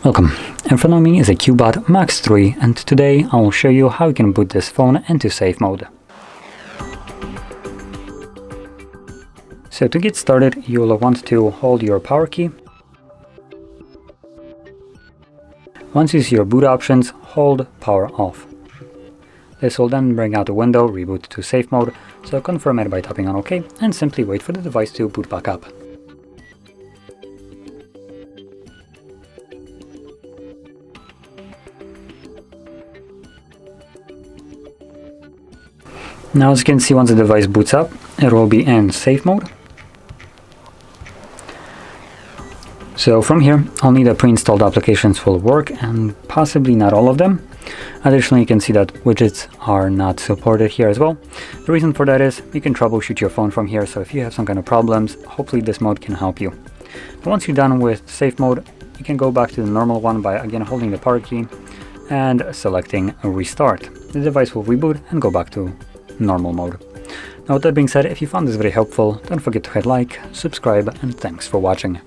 Welcome. In front of me is a CUBOT Max 3, and today I will show you how you can boot this phone into safe mode. So to get started, you will want to hold your power key. Once you see your boot options, hold power off. This will then bring out a window, reboot to safe mode, so confirm it by tapping on OK and simply wait for the device to boot back up. Now, as you can see, once the device boots up, it will be in safe mode. So from here, only the pre-installed applications will work, and possibly not all of them. Additionally, you can see that widgets are not supported here as well. The reason for that is you can troubleshoot your phone from here, so if you have some kind of problems, hopefully this mode can help you. But once you're done with safe mode, you can go back to the normal one by again holding the power key and selecting a restart. The device will reboot and go back to normal mode. Now, with that being said, if you found this very helpful, don't forget to hit like, subscribe, and thanks for watching.